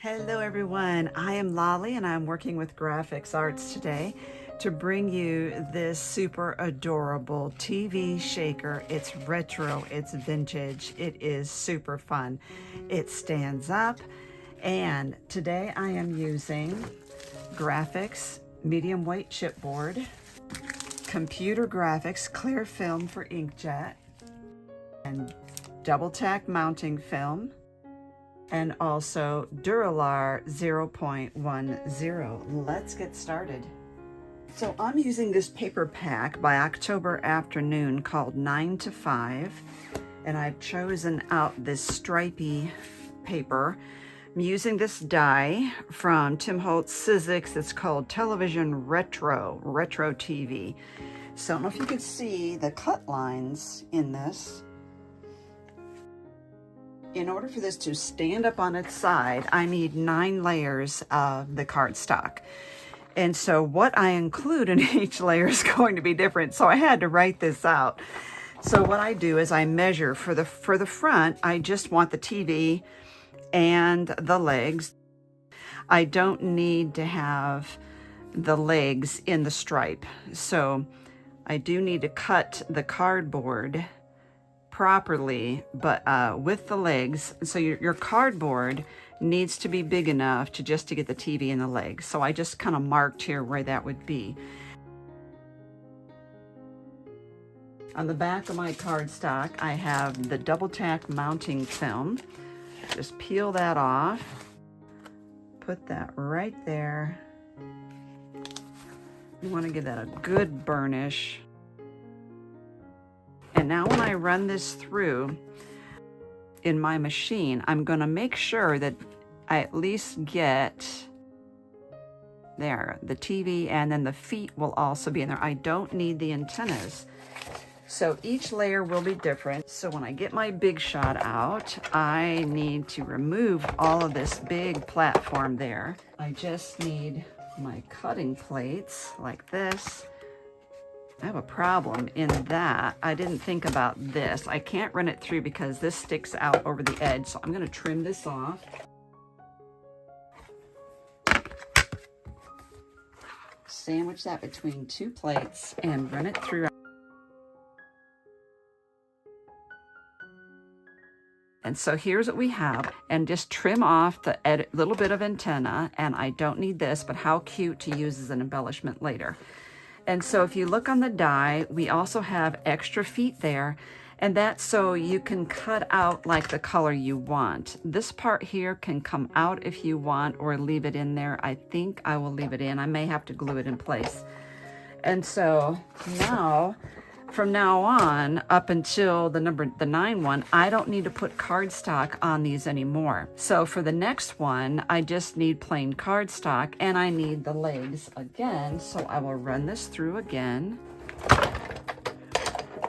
Hello everyone, I am Lolly and I'm working with Grafix Arts today to bring you this super adorable TV shaker. It's retro, it's vintage, it is super fun. It stands up, and today I am using Grafix medium weight chipboard, computer graphics clear film for inkjet, and double tack mounting film, and also Dura-Lar 0.10. Let's get started. So I'm using this paper pack by October Afternoon called 9 to 5, and I've chosen out this stripy paper. I'm using this die from Tim Holtz Sizzix. It's called Television Retro TV. So I don't know if you can see the cut lines in this. In order for this to stand up on its side, I need 9 layers of the cardstock. And so what I include in each layer is going to be different. So I had to write this out. So what I do is I measure for the front, I just want the TV and the legs. I don't need to have the legs in the stripe. So I do need to cut the cardboard properly, but with the legs. So your cardboard needs to be big enough to get the TV and the legs. So I just kind of marked here where that would be. On the back of my cardstock, I have the double tack mounting film. Just peel that off, put that right there. You want to give that a good burnish. And now when I run this through in my machine, I'm going to make sure that I at least get there, the TV, and then the feet will also be in there. I don't need the antennas. So each layer will be different. So when I get my big shot out, I need to remove all of this big platform there. I just need my cutting plates like this. I have a problem in that I didn't think about this. I can't run it through because this sticks out over the edge, so I'm going to trim this off. Sandwich that between 2 plates and run it through. And so here's what we have, and just trim off the little bit of antenna, and I don't need this, but how cute to use as an embellishment later. And so if you look on the die, we also have extra feet there, and that's so you can cut out like the color you want. This part here can come out if you want, or leave it in there. I think I will leave it in. I may have to glue it in place. And so now, from now on, up until the 9 one, I don't need to put cardstock on these anymore. So for the next one, I just need plain cardstock, and I need the legs again. So I will run this through again.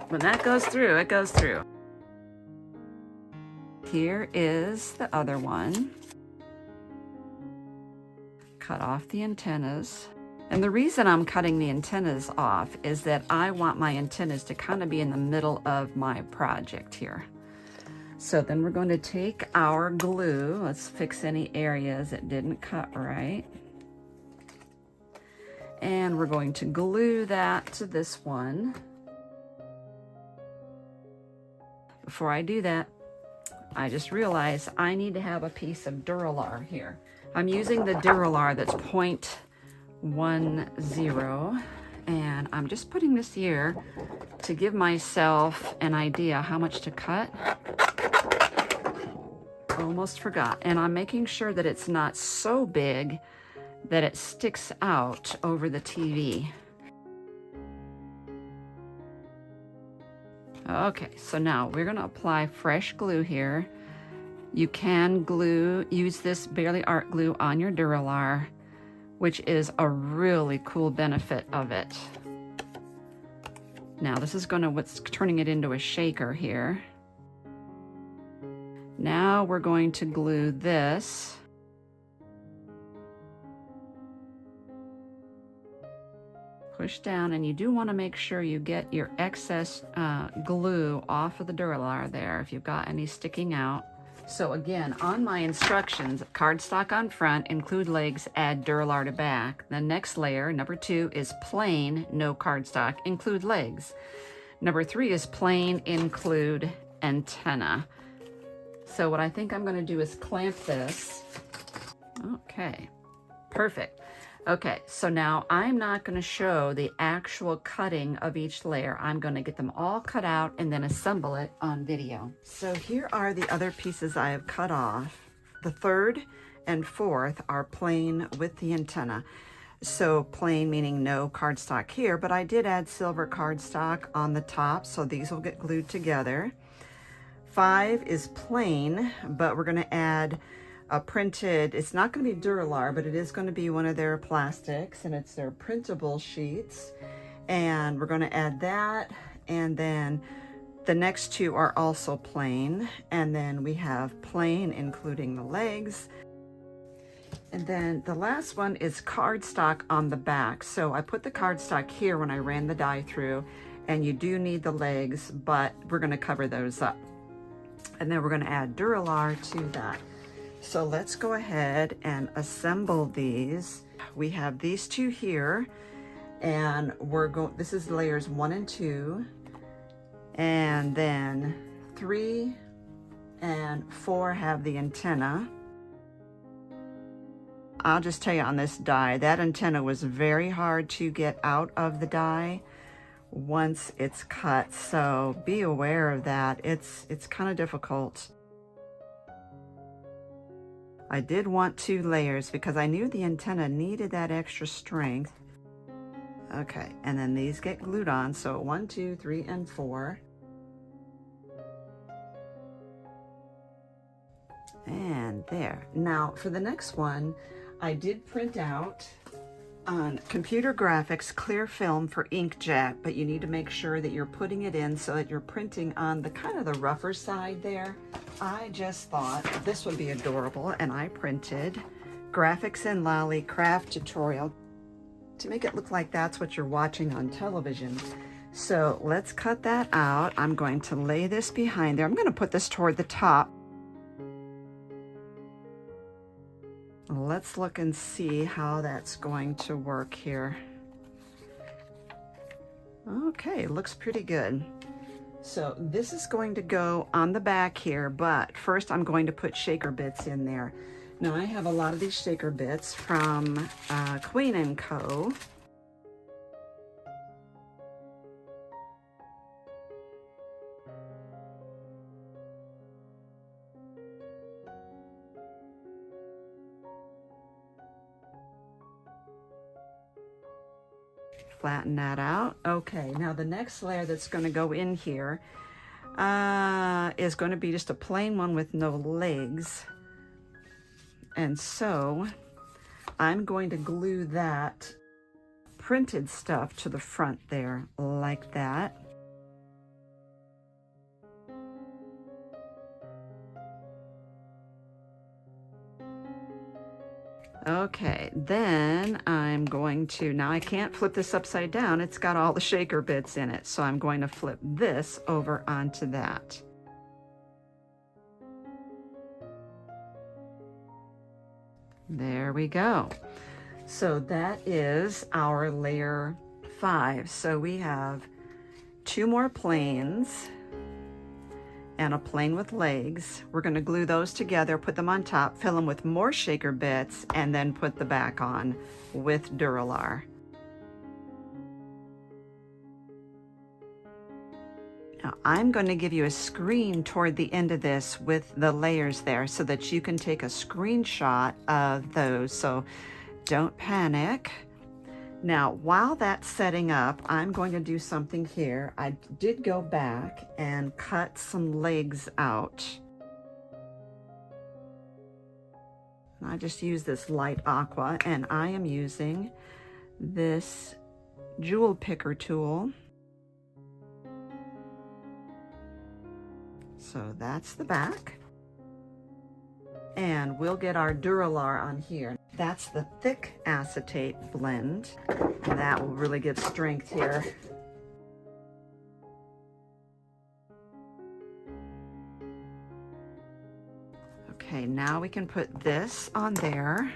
When that goes through, it goes through. Here is the other one. Cut off the antennas. And the reason I'm cutting the antennas off is that I want my antennas to kind of be in the middle of my project here. So then we're going to take our glue. Let's fix any areas that didn't cut right. And we're going to glue that to this one. Before I do that, I just realized I need to have a piece of Dura-Lar here. I'm using the Dura-Lar that's 0.10, and I'm just putting this here to give myself an idea how much to cut. Almost forgot. And I'm making sure that it's not so big that it sticks out over the TV. Okay, so now we're going to apply fresh glue here. You can use this Barely Art glue on your Dura-Lar, which is a really cool benefit of it. Now this is what's turning it into a shaker here. Now we're going to glue this. Push down, and you do want to make sure you get your excess glue off of the Dura-Lar there if you've got any sticking out. So again, on my instructions, cardstock on front, include legs, add Dura-Lar to back. The next layer, number 2, is plain, no cardstock, include legs. Number 3 is plain, include antenna. So what I think I'm going to do is clamp this. Okay, perfect. Okay, so now I'm not going to show the actual cutting of each layer. I'm going to get them all cut out and then assemble it on video. So here are the other pieces I have cut off. The 3rd and 4th are plain with the antenna. So plain meaning no cardstock here, but I did add silver cardstock on the top, so these will get glued together. 5 is plain, but we're going to add a printed, it's not going to be Dura-Lar, but it is going to be one of their plastics, and it's their printable sheets. And we're going to add that, and then the next 2 are also plain, and then we have plain including the legs. And then the last one is cardstock on the back. So I put the cardstock here when I ran the die through, and you do need the legs, but we're going to cover those up. And then we're going to add Dura-Lar to that. So let's go ahead and assemble these. We have these 2 here, and this is layers 1 and 2, and then 3 and 4 have the antenna. I'll just tell you on this die, that antenna was very hard to get out of the die once it's cut, so be aware of that. It's kind of difficult. I did want 2 layers because I knew the antenna needed that extra strength. Okay, and then these get glued on, so 1, 2, 3, and 4. And there. Now for the next one, I did print out on computer graphics clear film for inkjet, but you need to make sure that you're putting it in so that you're printing on the kind of the rougher side there. I just thought this would be adorable, and I printed Grafix and Lolly craft tutorial to make it look like that's what you're watching on television. So let's cut that out. I'm going to lay this behind there. I'm going to put this toward the top. Let's look and see how that's going to work here. Okay, looks pretty good. So this is going to go on the back here, but first I'm going to put shaker bits in there. Now I have a lot of these shaker bits from Queen & Co. Flatten that out. Okay, now the next layer that's going to go in here is going to be just a plain one with no legs. And so I'm going to glue that printed stuff to the front there like that. Okay, then I'm going to, now I can't flip this upside down, it's got all the shaker bits in it, so I'm going to flip this over onto that. There we go. So that is our layer 5. So we have 2 more planes and a plane with legs. We're going to glue those together, put them on top, fill them with more shaker bits, and then put the back on with Dura-Lar. Now I'm going to give you a screen toward the end of this with the layers there so that you can take a screenshot of those, so don't panic. Now, while that's setting up, I'm going to do something here. I did go back and cut some legs out. I just use this light aqua, and I am using this jewel picker tool. So that's the back. And we'll get our Dura-Lar on here. That's the thick acetate blend, and that will really give strength here. Okay, now we can put this on there.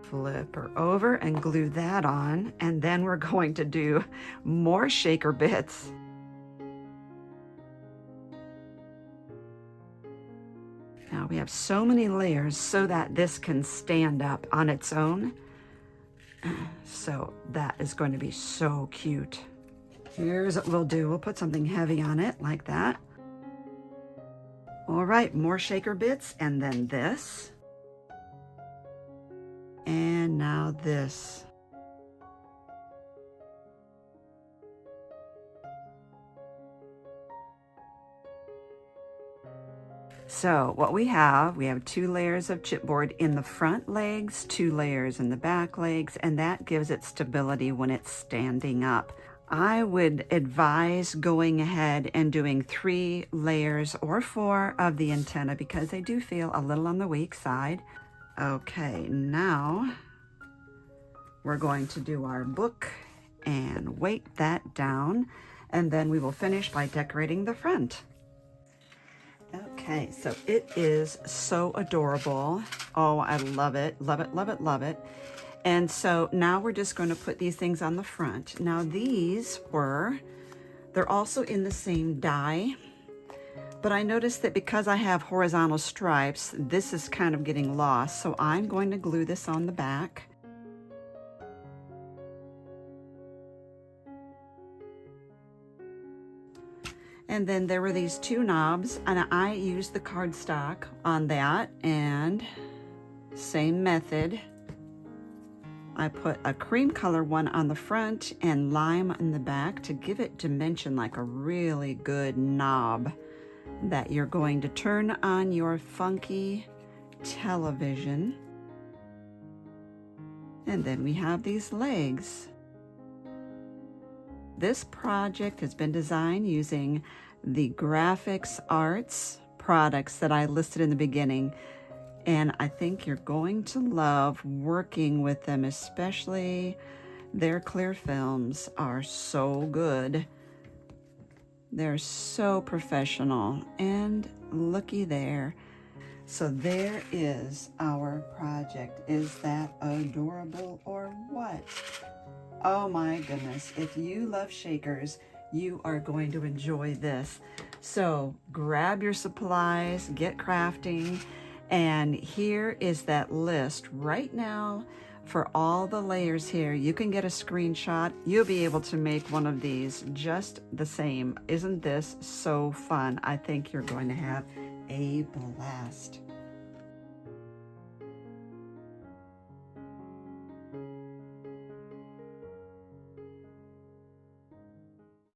Flip her over and glue that on, and then we're going to do more shaker bits. Now we have so many layers so that this can stand up on its own. So that is going to be so cute. Here's what we'll do. We'll put something heavy on it like that. All right, more shaker bits, and then this. And now this. So what we have 2 layers of chipboard in the front legs, 2 layers in the back legs, and that gives it stability when it's standing up. I would advise going ahead and doing 3 layers or 4 of the antenna because they do feel a little on the weak side. Okay, now we're going to do our book and weight that down, and then we will finish by decorating the front. Okay, so it is so adorable. Oh, I love it, love it, love it, love it. And so now we're just going to put these things on the front. Now they're also in the same die. But I noticed that because I have horizontal stripes, this is kind of getting lost. So I'm going to glue this on the back. And then there were these 2 knobs, and I used the cardstock on that, and same method. I put a cream color one on the front and lime in the back to give it dimension, like a really good knob that you're going to turn on your funky television. And then we have these legs. This project has been designed using the Grafix Arts products that I listed in the beginning, and I think you're going to love working with them, especially their clear films are so good. They're so professional, and looky there. So there is our project. Is that adorable or what? Oh my goodness, if you love shakers, you are going to enjoy this. So grab your supplies, get crafting, and here is that list right now for all the layers here. You can get a screenshot. You'll be able to make one of these just the same. Isn't this so fun? I think you're going to have a blast.